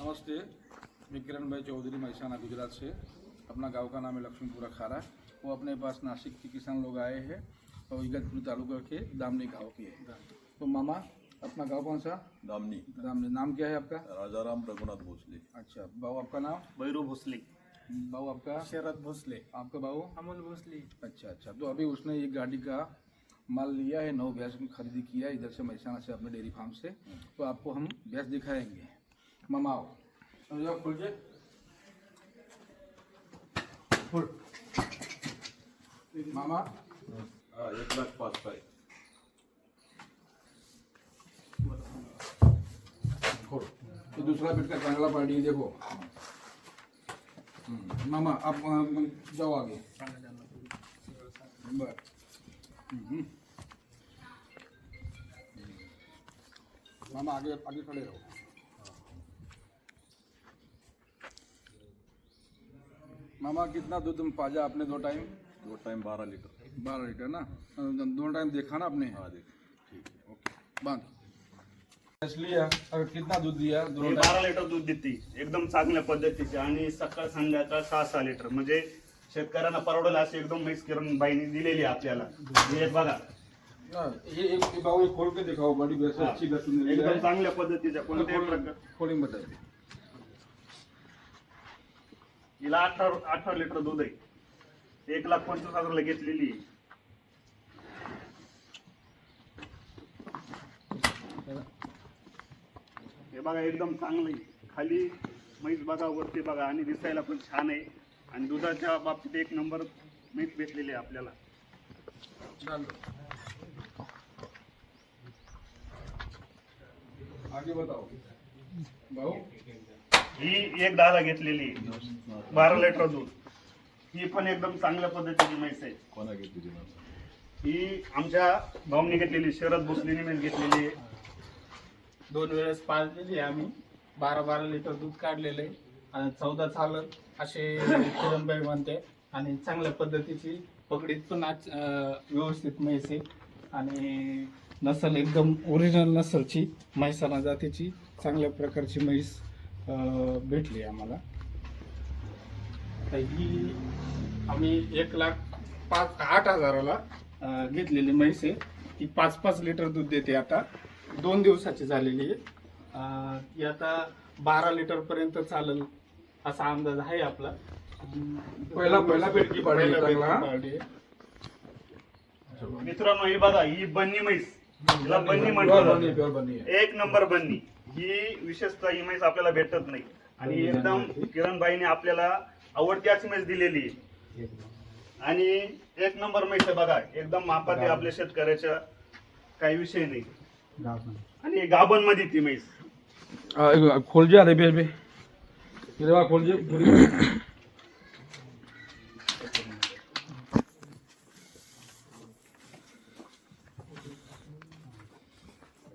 नमस्ते, मैं किरण भाई चौधरी महसाना गुजरात से। अपना गांव का नाम है लक्ष्मीपुरा खारा। वो अपने पास नासिक के किसान लोग आए हैं और इगतपुर तालुका के दामनी गांव के हैं। तो मामा, अपना गांव कौन सा? दामनी। दामनी। नाम क्या है आपका? राजाराम रघुनाथ भोसले। अच्छा बाबू, आपका नाम? भैरू भोसले। बाबू आपका? शरद भोसले। आपका बाबू? अमोल भोसले। अच्छा। तो अभी उसने ये गाड़ी का माल लिया है, 9 भैंस खरीदी किया है इधर से महसाना से अपने डेयरी फार्म से। तो आपको हम भैंस दिखाएंगे। मामा आओ, खुल जाए फुल। मामा 1,05,000 खोल। ये दूसरा बेट का कांगला पार्टी देखो। मामा आप जाओ आगे। मामा आगे आगे खड़े रहो। मामा कितना दूध पाजा आपने 2 टाइम? 2 time 12 litre. 12 लीटर ना? 2 टाइम देखा ना आपने? हाँ देख। ठीक है, ओके बांध। लिया अगर कितना दूध दिया? 12 लिटर दूध देते एकदम चांगल्या पद्धतीचे आणि सकाळ संध्याकाळ 6-6 लिटर म्हणजे शेतकऱ्यांना परवडेल अशी एकदम म्हैस किरण बाईंनी दिलेली आहे आपल्याला। हे बघा ये एक बाबू खोल के दिखाओ, बड़ी भैंस अच्छी गसुन एकदम चांगल्या पद्धतीच्या कोणत्याही प्रकार। खोलिंग बताइए। हिला 18 लिटर दूध आहे, 1,25,000 घेतलेली आहे। हे बघा एकदम चांगलं आहे, खाली म्हैस बघा, वरती बघा आणि दिसायला पण छान आहे आणि दुधाच्या बाबतीत 1 नंबर म्हैस भेटलेली आहे आपल्याला। आगे बताओ भाऊ। ही 1 दादा घेतलेली 12 लिटर दूध, ही पण एकदम चांगल्या पद्धतीची म्हैस आहे। कोणा घेतली? ही आमच्या भाऊनी घेतलेली, शरद भोसलेनी म्हैस घेतलेली आहे। 2 वेळेस पाजलेली आहे आम्ही, 12 लिटर दूध काढलेलं आहे आणि 14 चालत असे किरणबाई म्हणते आणि चांगल्या पद्धतीची पकडीत पण व्यवस्थित म्हैस आहे आणि नसल एकदम ओरिजिनल नसलची म्हैसाना जातीची चांगल्या प्रकारची म्हैस भेटली आम्हाला। तर ही आम्ही 1,08,000ला घेतलेली म्हैस आहे। ती 5-5 लिटर दूध देते, आता 2 दिवसाची झालेली आहे। ती आता 12 लिटर पर्यंत चालेल असा अंदाज आहे आपला। पहिला पेटकी पाडी पाडी मित्रांनो ही बघा, ही बन्नी म्हैस, हिला बन्नी म्हणतात, बनी 1 नंबर बन्नी। ही विशेषतः ही म्हैस आपल्याला भेटत नाही आणि एकदम किरणबाईने आपल्याला आवडती अशी म्हैस दिलेली आहे आणि 1 नंबर म्हैस आहे बघा, एकदम मापात आहे आपल्या शेतकऱ्याच्या, काही विषय नाही। आणि गाभण मध्ये ती म्हैस। खोल जा रे बे बा, खोल जा।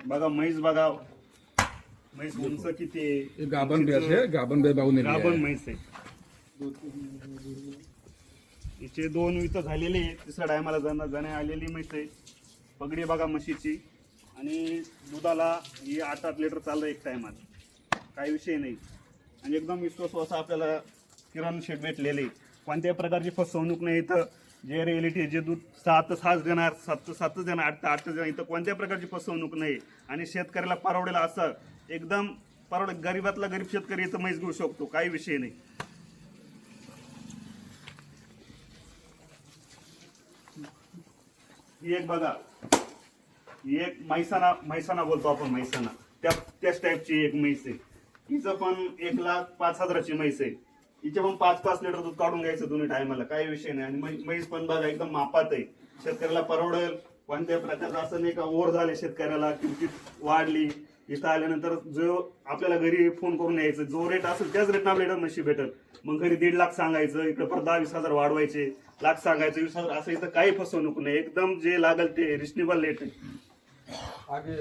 बघा म्हैस बघा, म्हैस उंच किती आहे, ये गाबन भैंस है, गाबन भैंस बाबू ने लिया गाभण है। म्हैस आहे। हिचे 2 वित झालेले आहे, तिसऱ्या टायमाला जाण्या आलेली म्हैस आहे। पगडी बघा म्हशीची आणि दुधाला ही 8-8 लिटर चाललं 1 टायमात, काही विषय नाही आणि एकदम विश्वासू असं आपल्याला किरण शेट भेटलेले। कोणत्याही प्रकारची फसवणूक नाही इथं। जे रिएलिटी जे दूध 6 देणार, 7 देणार, 8 देणार, इथं कोणत्याही प्रकारची फसवणूक नाही आणि शेतकऱ्याला परवडेल असं एकदम परवडेल, गरीबातला गरीब शेतकरी इथं म्हैस घेऊ शकतो, काही विषय नाही। ही एक बघा, ही एक म्हैसाना बोलतो आपण, म्हैसाना त्याच टाईपची एक म्हैस आहे। हिचं पण 1,05,000ची म्हैस आहे। हिचे पण 5-5 लिटर दूध काढून घ्यायचं दोन्ही टायमाला, काही विषय नाही आणि म्हैस पण बघा एकदम मापात आहे, शेतकऱ्याला परवडेल। कोणत्याही प्रकारचं असं नाही का ओर झाले शेतकऱ्याला, किंमत वाढली, इथं आल्यानंतर जो आपल्याला घरी फोन करून यायचं, जो रेट असेल त्याच रेटनं आपल्याला म्हशी भेटेल। मग घरी 1.5 लाख सांगायचं, इकडे परत 10-20 वाढवायचे, लाख सांगायचं, 20,000 असं, इथं काही फसवणूक नाही, एकदम जे लागेल ते रिजनेबल रेट आहे। आगे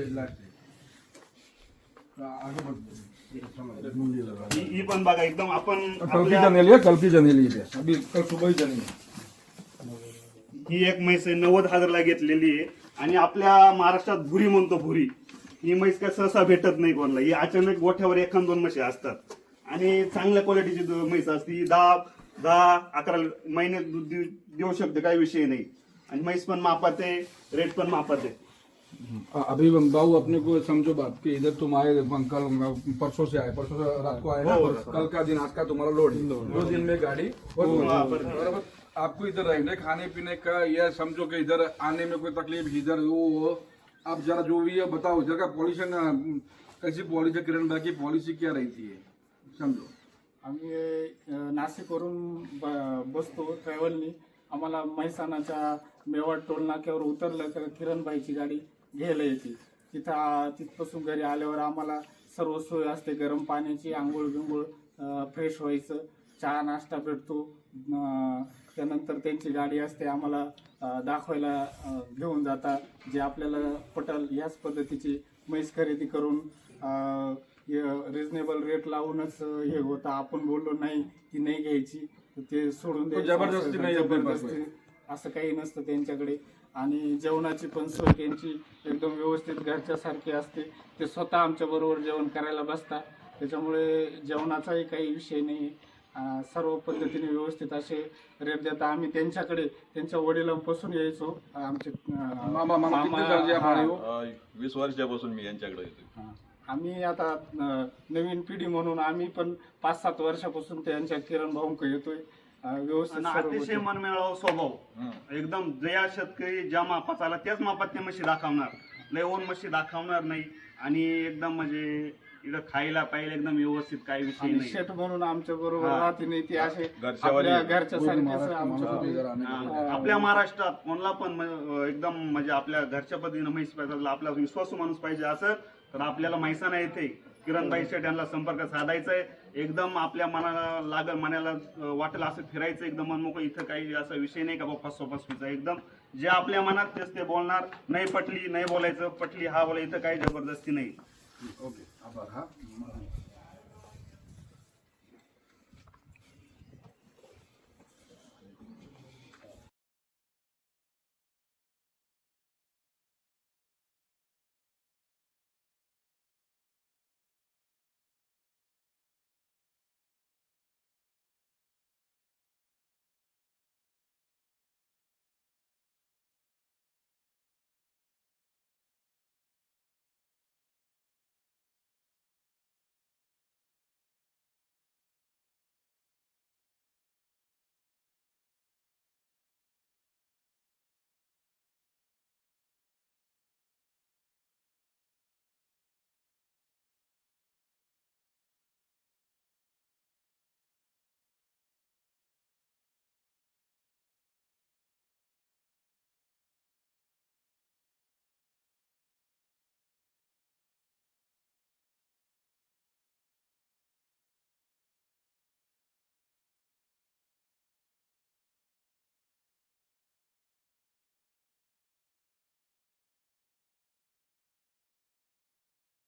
ही पण बघा एकदम आपण कल की जनेली है, कल की जनेली है, अभी कल सुबह ही जनी है। ही एक म्हैस 90,000ला घेतलेली आहे आणि आपल्या महाराष्ट्रात भुरी म्हणतो, भुरी ही म्हैस काय सहसा भेटत नाही कोणाला. ही अचानक गोठ्यावर 1-2 म्हशी असतात आणि चांगल्या क्वालिटीची म्हैस असते. ही 10-11 महिने दूध देऊ शकते, काही विषय नाही. आणि म्हैस पण मापात आहे, रेट पण मापात आहे. अभी बाबू अपने को समझो बात कि इधर तुम आए कल परसों से आए, परसों से रात को आए ना, कल का दिन आज का तुम्हारा लोड है, 2 दिन में गाड़ी बराबर. आपको इधर रहने खाने पीने का यह समझो कि इधर आने में कोई तकलीफ इधर वो आप जरा जो भी है बताओ. इधर का पॉल्यूशन कैसी पॉलिसी, किरण भाई की पॉलिसी क्या रहती है समझो. आम्ही नाशिकवरून बसतो ट्रॅव्हलनी. आम्हाला म्हैसाणाच्या मेवाड टोल नाक्यावर उतरलं तर किरणबाईची गाडी घ्यायला येते. तिथपासून घरी आल्यावर आम्हाला सर्व सोय असते, गरम पाण्याची, आंघोळ बिंघोळ, फ्रेश व्हायचं, चहा नाश्ता भेटतो. त्यानंतर त्यांची गाडी असते, आम्हाला दाखवायला घेऊन जातात. जे आपल्याला पटल याच पद्धतीची म्हैस खरेदी करून रिजनेबल रेट लावूनच हे होतं. आपण बोललो नाही ती नाही घ्यायची ते सोडून द्यायचं. जबरदस्ती नाही, जबरदस्ती असं काही नसतं त्यांच्याकडे. आणि जेवणाची पण सोय त्यांची एकदम व्यवस्थित घरच्यासारखी असते. ते स्वतः आमच्या बरोबर जेवण करायला बसतात. त्याच्यामुळे जेवणाचाही काही विषय नाही. सर्व पद्धतीने व्यवस्थित असे रेट देतात. आम्ही त्यांच्याकडे त्यांच्या वडिलांपासून यायचो. आमचे मामा किती दर्जे हमारे हो? 20 वर्षापासून मी यांच्याकडे येतो. आम्ही आता नवीन पिढी म्हणून आम्ही पण 5-7 वर्षापासून त्यांच्या किरण भाऊंकडे येतोय. व्यवस्थित आणि सर्व अतिशय गोष्टी. मनमिळावा स्वभाव. एकदम ज्या शेतकरी ज्या मापात आला त्याच मापात ते म्हशी दाखवणार, लय ओन म्हशी दाखवणार नाही. आणि एकदम म्हणजे इकडं खायला पाहिजे एकदम व्यवस्थित, काही विषय आणि नाही. शेट म्हणून आमच्या बरोबर हा. राहते नाही ती असे घरच्यावाली. आपल्या घरच्या सारखेच महाराष्ट्र आमच्या माणूस बरोबर. इधर आने का. आपल्या महाराष्ट्रात कोणाला पण एकदम म्हणजे आपल्या घरच्या पद्धतीने म्हैस पाहिजे, आपला विश्वासू माणूस पाहिजे असं तर आपल्याला म्हैसाणा येते. किरणबाई शेट यांना संपर्क साधायचा आहे. एकदम आपल्या मनाला लागल, मनाला वाटेल असं फिरायचं, एकदम मनमोकळं. इथं काही असा विषय नाही का बाबा फसवाफसवीचा. एकदम जे आपल्या मनात तेच ते बोलणार. नाही पटली नाही बोलायचं, पटली हा बोला. इथं काही जबरदस्ती नाही. ओके आभार. हा